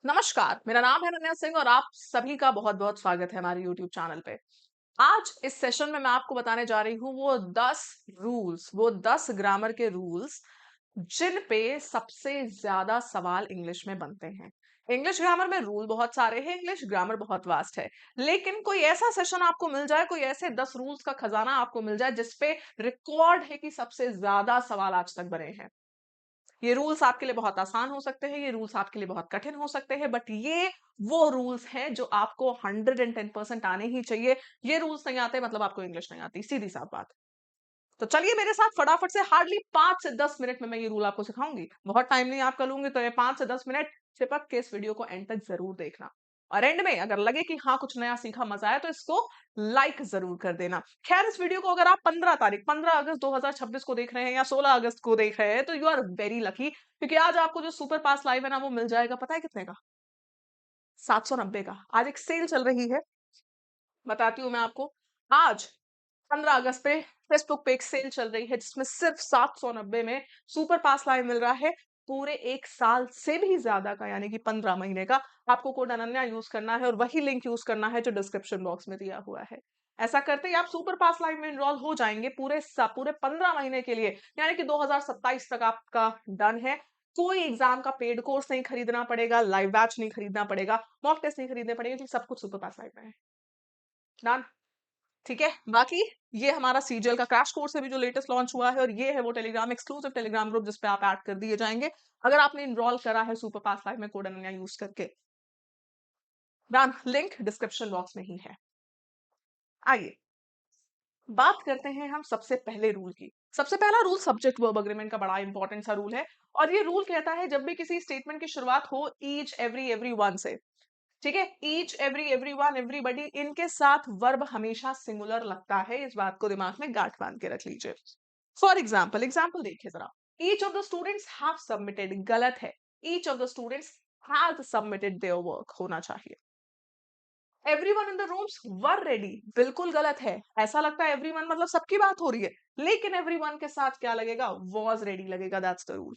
नमस्कार, मेरा नाम है अनन्या सिंह और आप सभी का बहुत-बहुत स्वागत है हमारे यूट्यूब चैनल पे। आज इस सेशन में मैं आपको बताने जा रही हूँ वो 10 रूल्स, वो 10 ग्रामर के रूल्स जिन पे सबसे ज़्यादा सवाल इंग्लिश में बनते हैं। इंग्लिश ग्रामर में रूल बहुत सारे हैं, इंग्लिश ग्रामर बहुत वास्ट है। लेकिन कोई ऐसा सेशन आपको मिल जाए, कोई ऐसे 10 रूल्स का खजाना आपको मिल जाए जिस पे रिकॉर्ड है कि सबसे ज़्यादा सवाल आज तक बने हैं। ये रूल्स आपके लिए बहुत आसान हो सकते हैं, ये रूल्स आपके लिए बहुत कठिन हो सकते हैं, बट ये वो रूल्स हैं जो आपको 110% आने ही चाहिए। ये रूल्स नहीं आते मतलब आपको इंग्लिश नहीं आती, सीधी साफ बात। तो चलिए मेरे साथ फटाफट से हार्डली 5 से 10 मिनट में मैं ये रूल आपको सिखाऊंगी। बहुत टाइम नहीं आपका लूंगी, तो ये 5 से 10 मिनट चिपक के इस वीडियो को एंड तक जरूर देखना। और एंड में अगर लगे कि हाँ कुछ नया सीखा, मजा आया, तो इसको लाइक जरूर कर देना। खैर, इस वीडियो को अगर आप 15 अगस्त 2026 को देख रहे हैं या 16 अगस्त को देख रहे हैं तो यू आर वेरी लकी, क्योंकि आज आपको जो सुपर पास लाइव है ना वो मिल जाएगा, पता है कितने का? 790 का। आज एक सेल चल रही है, बताती हूँ मैं आपको। आज 15 अगस्त पे फेसबुक पे एक सेल चल रही है जिसमें सिर्फ 790 में सुपर पास लाइव मिल रहा है। पूरे 1 साल से भी ज्यादा का, यानी कि 15 महीने का। आपको कोड अनन्या यूज करना है और वही लिंक यूज करना है जो डिस्क्रिप्शन बॉक्स में दिया हुआ है। ऐसा करते ही आप सुपर पास लाइव में एनरोल हो जाएंगे पूरे 15 महीने के लिए, यानी कि 2027 तक आपका डन है। कोई एग्जाम का पेड कोर्स नहीं खरीदना पड़ेगा, लाइव बैच नहीं खरीदना पड़ेगा, मॉक टेस्ट नहीं खरीदने पड़ेगा, क्योंकि सब कुछ सुपर पास लाइव में है। डन। ठीक है, बाकी ये हमारा सीजीएल का क्रैश कोर्स है भी जो लेटेस्ट लॉन्च हुआ है, और ये है वो टेलीग्राम एक्सक्लूसिव टेलीग्राम ग्रुप जिस पे आप ऐड कर दिए जाएंगे अगर आपने इनरोल करा है सुपर पास लाइव में कोड अनन्या यूज करके। डन, लिंक डिस्क्रिप्शन बॉक्स में ही है। आइए बात करते हैं हम सबसे पहले रूल की। सबसे पहला रूल सब्जेक्ट वर्ब अग्रीमेंट का बड़ा इंपॉर्टेंट सा रूल है, और ये रूल कहता है जब भी किसी स्टेटमेंट की शुरुआत हो ईच एवरी वन से, ठीक है, ईच एवरी वन एवरीबडी, इनके साथ वर्ब हमेशा सिंगुलर लगता है। इस बात को दिमाग में गांठ बांध के रख लीजिए। फॉर एग्जाम्पल देखिए जरा। Each of the students have submitted, गलत है। Each of the students has submitted their work होना चाहिए। Everyone in the rooms were ready, बिल्कुल गलत है। ऐसा लगता है एवरीवन मतलब सबकी बात हो रही है, लेकिन एवरीवन के साथ क्या लगेगा? वॉज रेडी लगेगा। That's the rule.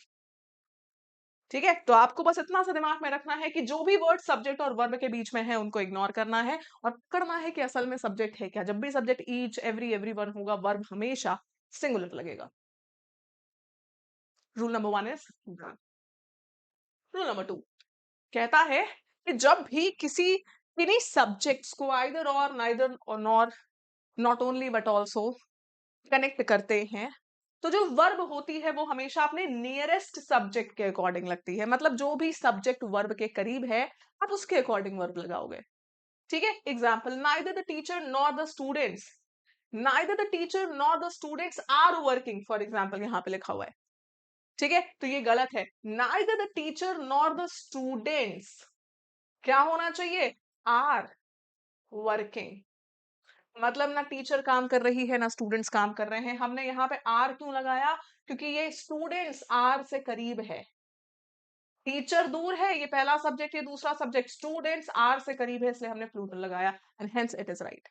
ठीक है, तो आपको बस इतना सा दिमाग में रखना है कि जो भी वर्ड सब्जेक्ट और वर्ब के बीच में है उनको इग्नोर करना है और पकड़ना है कि असल में सब्जेक्ट है क्या। जब भी सब्जेक्ट ईच एवरी वन होगा, वर्ब हमेशा सिंगुलर लगेगा। Rule number one is done. Rule number two कहता है कि जब भी किसी किन्हीं सब्जेक्ट्स को आइदर और नाइदर और nor, not only but also connect करते हैं, तो जो वर्ब होती है वो हमेशा अपने नियरेस्ट सब्जेक्ट के अकॉर्डिंग लगती है। मतलब जो भी सब्जेक्ट वर्ब के करीब है, आप उसके अकॉर्डिंग वर्ब लगाओगे। ठीक है, example, neither the teacher nor the students, neither the teacher nor the students are working, for example यहाँ पे लिखा हुआ है। ठीक है, तो ये गलत है। Neither the teacher nor the students क्या होना चाहिए? Are working. मतलब ना टीचर काम कर रही है ना स्टूडेंट्स काम कर रहे हैं। हमने यहाँ पे आर क्यों लगाया? क्योंकि ये स्टूडेंट्स आर से करीब है, टीचर दूर है, ये पहला सब्जेक्ट, ये दूसरा सब्जेक्ट, स्टूडेंट्स आर से करीब है, इसलिए हमने प्लूरल लगाया, and hence it is right.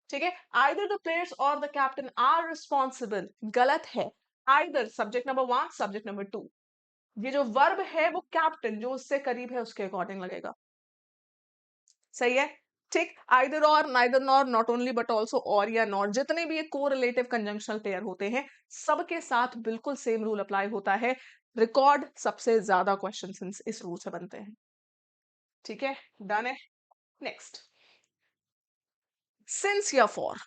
ठीक है, आइदर द प्लेयर्स और द कैप्टन आर रिस्पॉन्सिबल, गलत है। Either subject number one, subject number two, ये जो वर्ब है वो कैप्टन जो उससे करीब है उसके अकॉर्डिंग लगेगा। सही है। ठीक, either or, neither nor, not only but also, और या नॉट, जितने भी ये कोरिलेटिव कंजंक्शनल पेयर होते हैं सबके साथ बिल्कुल सेम रूल अप्लाई होता है। रिकॉर्ड सबसे ज्यादा क्वेश्चन इस रूल से बनते हैं। ठीक है, डन है। नेक्स्ट, सिंस या फॉर,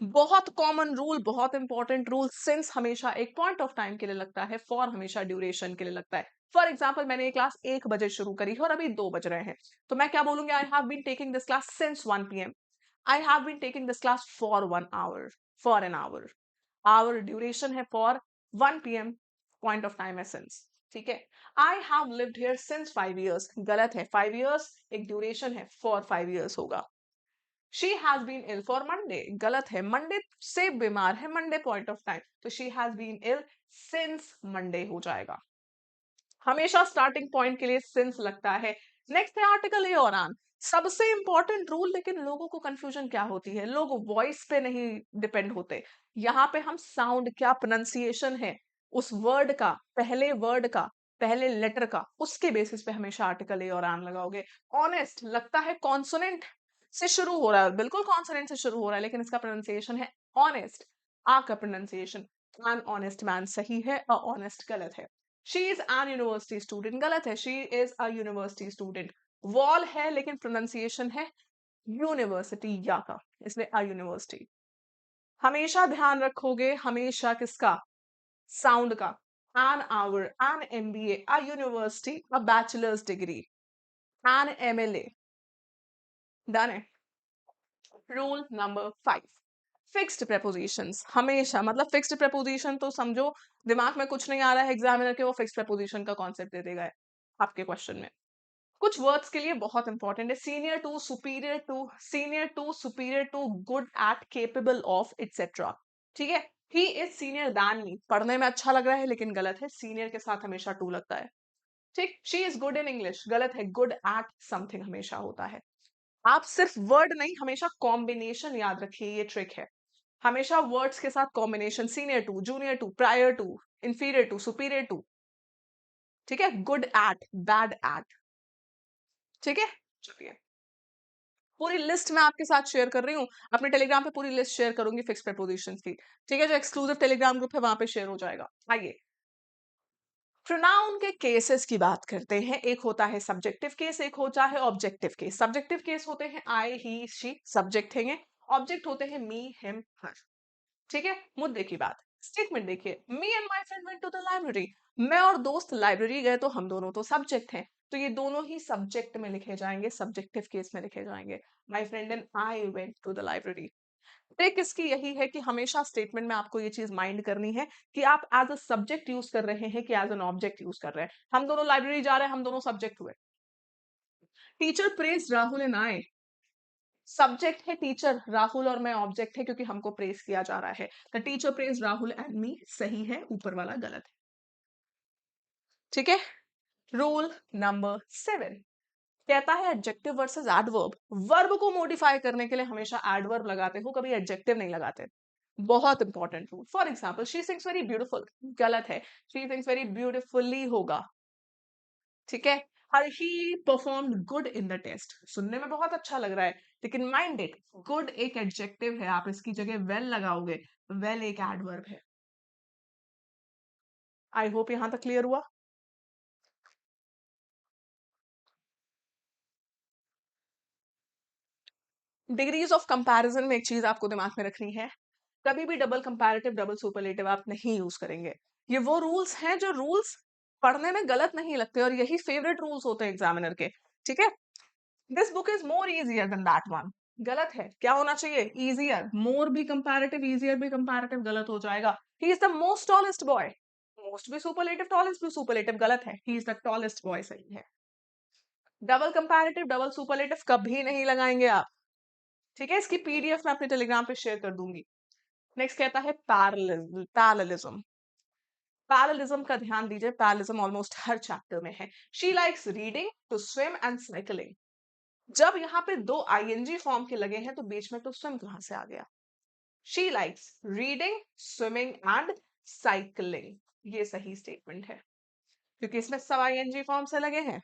बहुत कॉमन रूल, बहुत इंपॉर्टेंट रूल। सिंस हमेशा एक पॉइंट ऑफ टाइम के लिए लगता है, फॉर हमेशा ड्यूरेशन के लिए लगता है। फॉर एग्जाम्पल, मैंने ये क्लास 1 बजे शुरू करी है और अभी 2 बज रहे हैं, तो मैं क्या बोलूंगी? I have been taking this class since 1 PM। I have been taking this class for 1 hour, for an hour. Our duration है for 1 PM, point of time है since. ठीक है, I have lived here since 5 years, गलत है। 5 years एक duration है, for 5 years होगा। She has been ill for Monday, गलत है। Monday से बीमार है, Monday point of time, तो she has been ill since Monday हो जाएगा। हमेशा स्टार्टिंग पॉइंट के लिए सिंस लगता है। नेक्स्ट है आर्टिकल ए और ऑन, सबसे इंपॉर्टेंट रूल। लेकिन लोगों को कंफ्यूजन क्या होती है? लोग वॉइस पे नहीं डिपेंड होते, यहाँ पे हम साउंड, क्या प्रोनाउंसिएशन है उस वर्ड का, पहले वर्ड का, पहले लेटर का, उसके बेसिस पे हमेशा आर्टिकल ए और एन लगाओगे। ऑनेस्ट लगता है कॉन्सोनेंट से शुरू हो रहा है, बिल्कुल कॉन्सोनेंट से शुरू हो रहा है, लेकिन इसका प्रोनाउंसिएशन है ऑनेस्ट। आ का प्रोनाउंसिएशन एन ऑनेस्ट मैन सही है, अ ऑनेस्ट गलत है। She is an university student गलत है, she is a university student. Wall है लेकिन प्रोनाउंसिएशन है यूनिवर्सिटी या का, इसलिए अ यूनिवर्सिटी। हमेशा ध्यान रखोगे, हमेशा किसका, साउंड का। An hour, an MBA, a university, a bachelor's degree, an MLA. Done है। Rule number 5, fixed prepositions। हमेशा मतलब फिक्स्ड preposition तो समझो दिमाग में कुछ नहीं आ रहा है एग्जामिनर के, वो फिक्स्ड preposition का कॉन्सेप्ट दे देगा आपके क्वेश्चन में। कुछ वर्ड्स के लिए बहुत इंपॉर्टेंट है, senior to, superior to, senior to, superior to, good at, capable of, etcetera. ठीक है। He is senior than me, पढ़ने में अच्छा लग रहा है लेकिन गलत है, सीनियर के साथ हमेशा टू लगता है। ठीक। She is good in English, गलत है, गुड एट समथिंग हमेशा होता है। आप सिर्फ वर्ड नहीं, हमेशा कॉम्बिनेशन याद रखिए, ये ट्रिक है। हमेशा वर्ड्स के साथ combination, senior to, junior to, prior to, inferior to, superior to. ठीक है। Good at, bad at. ठीक है। चलिए, पूरी लिस्ट मैं आपके साथ शेयर कर रही हूँ, अपने टेलीग्राम पे पूरी लिस्ट शेयर करूंगी फिक्स prepositions की। ठीक है, जो एक्सक्लूसिव टेलीग्राम ग्रुप है वहां पे शेयर हो जाएगा। आइए, प्रोनाउन के केसेस की बात करते हैं। एक होता है सब्जेक्टिव केस, एक होता है ऑब्जेक्टिव केस। सब्जेक्टिव केस होते हैं आई, ही, शी, सब्जेक्ट है। ऑब्जेक्ट होते हैं मी, हिम, हर। ठीक है। मुद्दे की बात, स्टेटमेंट देखिए, me and my friend went to the library. मैं और दोस्त लाइब्रेरी गए, तो हम दोनों तो सब्जेक्ट हैं, तो ये दोनों ही सब्जेक्ट में लिखे जाएंगे, सब्जेक्टिव केस में लिखे जाएंगे। My friend and I went to the library. Trick इसकी यही है कि हमेशा स्टेटमेंट में आपको ये चीज माइंड करनी है कि आप एज अ सब्जेक्ट यूज कर रहे हैं कि एज एन ऑब्जेक्ट यूज कर रहे हैं। हम दोनों लाइब्रेरी जा रहे हैं, हम दोनों सब्जेक्ट हुए। Teacher praise Rahul and I, subject है टीचर, राहुल और मैं ऑब्जेक्ट है क्योंकि हमको प्रेस किया जा रहा है। The teacher praise Rahul and me सही है, ऊपर वाला गलत है। ठीक है। रूल नंबर 7 कहता है एडजेक्टिव वर्सेस एडवर्ब। वर्ब को मॉडिफाई करने के लिए हमेशा एडवर्ब लगाते हो, कभी एडजेक्टिव नहीं लगाते। बहुत important rule. For example, she sings very beautiful, गलत है, शी सिंग्स वेरी ब्यूटिफुली होगा। ठीक है। और he perform good in the test, सुनने में बहुत अच्छा लग रहा है, लेकिन माइंड इट, गुड एक एडजेक्टिव है, आप इसकी जगह वेल लगाओगे, वेल एक एडवर्ब है। आई होप यहां तक क्लियर हुआ। डिग्रीज ऑफ कंपैरिजन में एक चीज आपको दिमाग में रखनी है, कभी भी डबल कंपैरेटिव, डबल सुपरलेटिव आप नहीं यूज करेंगे। ये वो रूल्स हैं जो रूल्स पढ़ने में गलत नहीं लगते, और यही फेवरेट रूल्स होते हैं एग्जामिनर के। ठीक है। This book is more easier than that one, गलत है। क्या होना चाहिए, इजियर। मोर भी कंपैरेटिव, इजियर भी कंपैरेटिव, गलत हो जाएगा। He is the most tallest boy, most भी सुपरलेटिव, टॉलेस्ट भी सुपरलेटिव, गलत है, he is the tallest boy सही है। डबल कंपैरेटिव, डबल सुपरलेटिव कभी नहीं लगाएंगे आप। ठीक है। इसकी पीडीएफ मैं अपने टेलीग्राम पे शेयर कर दूंगी। नेक्स्ट कहता है पैरेललिज्म। पैरेललिज्म का ध्यान दीजिए, पैरेललिज्म ऑलमोस्ट हर चैप्टर में है। She likes reading, to swim and cycling. जब यहाँ पे दो आईएनजी फॉर्म के लगे हैं, तो बीच में तो स्विम कहां से आ गया। She likes reading, swimming and cycling, ये सही स्टेटमेंट है क्योंकि इसमें सब आईएनजी फॉर्म से लगे हैं।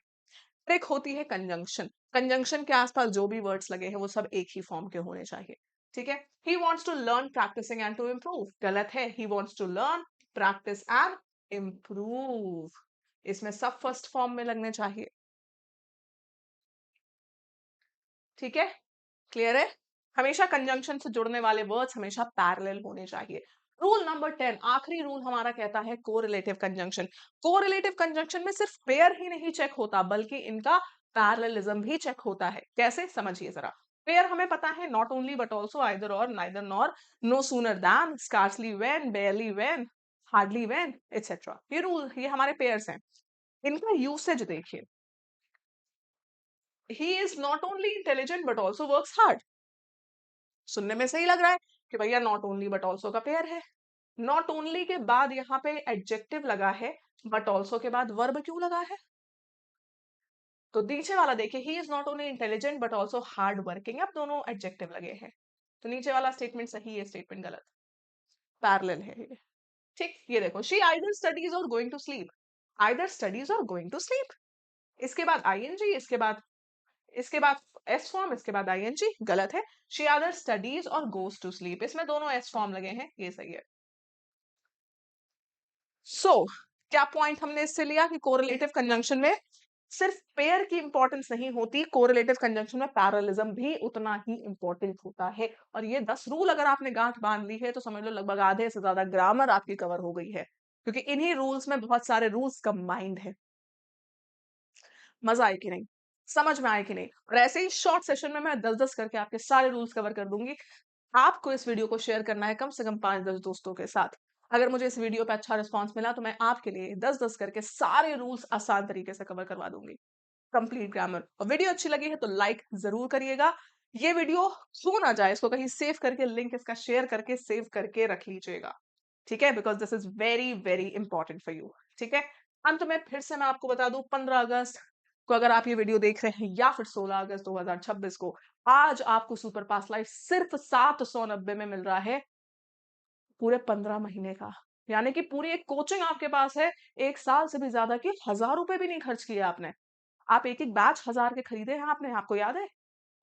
ट्रिक होती है कंजंक्शन, कंजंक्शन के आसपास जो भी वर्ड्स लगे हैं वो सब एक ही फॉर्म के होने चाहिए। ठीक है। He wants to learn, practising and to improve, गलत है, he wants to learn, practice and improve, इसमें सब फर्स्ट फॉर्म में लगने चाहिए। ठीक है। क्लियर है। हमेशा कंजंक्शन से जुड़ने वाले वर्ड्स हमेशा पैरेलल होने चाहिए। रूल नंबर 10, आखिरी रूल हमारा कहता है कोरिलेटिव कंजंक्शन। कोरिलेटिव कंजंक्शन में सिर्फ पेयर ही नहीं चेक होता, बल्कि इनका पैरेललिज्म भी चेक होता है। कैसे, समझिए जरा। पेयर हमें पता है, not only but also, either or, neither nor, no sooner than, scarcely when, barely when, hardly when, etcetera. ये रूल, ये हमारे पेयर्स हैं। इनका यूसेज देखिए, he is not only intelligent but also works hard. सुनने में सही लग रहा है कि भैया नॉट ओनली बट ऑल्सो का पेयर है। नॉट ओनली के बाद यहाँ पे एडजेक्टिव लगा है, बट ऑल्सो के बाद वर्ब क्यों लगा है। तो नीचे वाला देखिए, he is not only intelligent but also hard working, अब दोनों एडजेक्टिव लगे हैं, तो नीचे वाला स्टेटमेंट सही है, स्टेटमेंट गलत, पैरेलल है ये। ठीक। ये देखो, she either studies or going to sleep, either studies or going to sleep. इसके बाद आईएनजी, इसके बाद एस फॉर्म, इसके बाद आईएनजी, गलत है। शी आइदर स्टडीज और गोज टू स्लीप, इसमें दोनों एस फॉर्म लगे हैं, ये सही है। सो क्या पॉइंट हमने इससे लिया कि कोरिलेटिव कंजंक्शन में सिर्फ पेयर की इंपॉर्टेंस नहीं होती, कोरिलेटिव कंजंक्शन में पैरेललिज्म भी उतना ही इंपॉर्टेंट होता है। और ये 10 रूल अगर आपने गांठ बांध ली है तो समझ लो लगभग आधे से ज्यादा ग्रामर आपकी कवर हो गई है, क्योंकि इन्हीं रूल्स में बहुत सारे रूल्स कंबाइंड है। मजा आए कि नहीं, समझ में आए कि नहीं? और ऐसे ही शॉर्ट सेशन में मैं 10-10 करके आपके सारे रूल्स कवर कर दूंगी। आपको इस वीडियो को शेयर करना है कम से कम 5-10 दोस्तों के साथ। अगर मुझे इस वीडियो पे अच्छा रिस्पांस मिला तो मैं आपके लिए 10-10 करके सारे रूल्स आसान तरीके से कवर करवा दूंगी, कंप्लीट ग्रामर। और वीडियो अच्छी लगी है तो लाइक जरूर करिएगा। ये वीडियो छू ना जाए, इसको कहीं सेव करके लिंक इसका शेयर करके सेव करके रख लीजिएगा, ठीक है? Because this is very very important for you, ठीक है? अंत में फिर से मैं आपको बता दूं, 15 अगस्त को अगर आप ये वीडियो देख रहे हैं या फिर 16 अगस्त 2026 को, आज आपको सुपर पास लाइफ सिर्फ 790 में मिल रहा है, पूरे 15 महीने का। यानी कि पूरी एक कोचिंग आपके पास है, 1 साल से भी ज्यादा की, 1000 रुपए भी नहीं खर्च किए आपने। आप एक एक बैच 1000 के खरीदे हैं आपने, आपको याद है?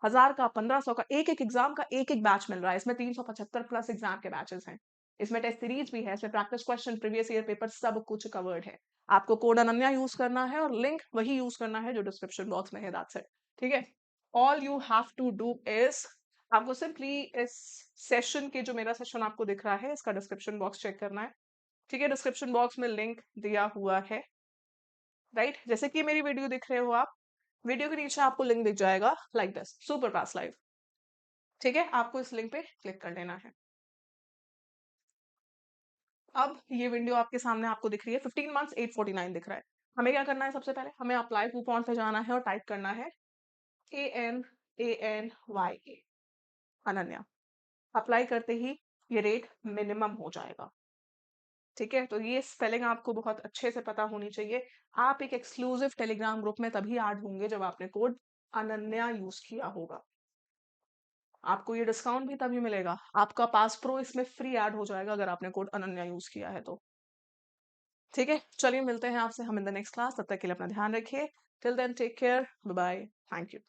1000 का, 1500 का, एक एक एग्जाम का एक एक बैच मिल रहा है। इसमें 375 प्लस एग्जाम के बैचेस हैं, इसमें टेस्ट सीरीज भी है, इसमें practice question, previous year paper, सब कुछ कवर्ड है। आपको कोड अनन्या यूज करना है और लिंक वही यूज करना है जो डिस्क्रिप्शन बॉक्स में है, दैट्स इट, ठीक है? All you have to do is, आपको सिंपली इस सेशन के, जो मेरा सेशन आपको दिख रहा है, इसका डिस्क्रिप्शन बॉक्स चेक करना है, ठीक है? डिस्क्रिप्शन बॉक्स में लिंक दिया हुआ है, राइट? जैसे कि मेरी वीडियो दिख रहे हो आप, वीडियो के नीचे आपको लिंक दिख जाएगा like this, super pass live, ठीक है? आपको इस लिंक पे क्लिक कर लेना है। अब ये वीडियो आपके सामने आपको दिख रही है, 15 मंथ्स 849 दिख रहा है। हमें क्या करना है? सबसे पहले हमें अप्लाई कूपन पे जाना है और टाइप करना है ANANYA, अनन्या। अप्लाई करते ही ये रेट मिनिमम हो जाएगा, ठीक है? तो ये स्पेलिंग आपको बहुत अच्छे से पता होनी चाहिए। आप एक एक्सक्लूसिव टेलीग्राम ग्रुप में तभी ऐड होंगे जब आपने कोड अनन्या यूज किया होगा। आपको ये डिस्काउंट भी तभी मिलेगा, आपका पास प्रो इसमें फ्री ऐड हो जाएगा अगर आपने कोड अनन्या यूज किया है तो, ठीक है? चलिए मिलते हैं आपसे हम इन द नेक्स्ट क्लास, तब तक के लिए अपना ध्यान रखिए। Till then take care, bye bye, thank you.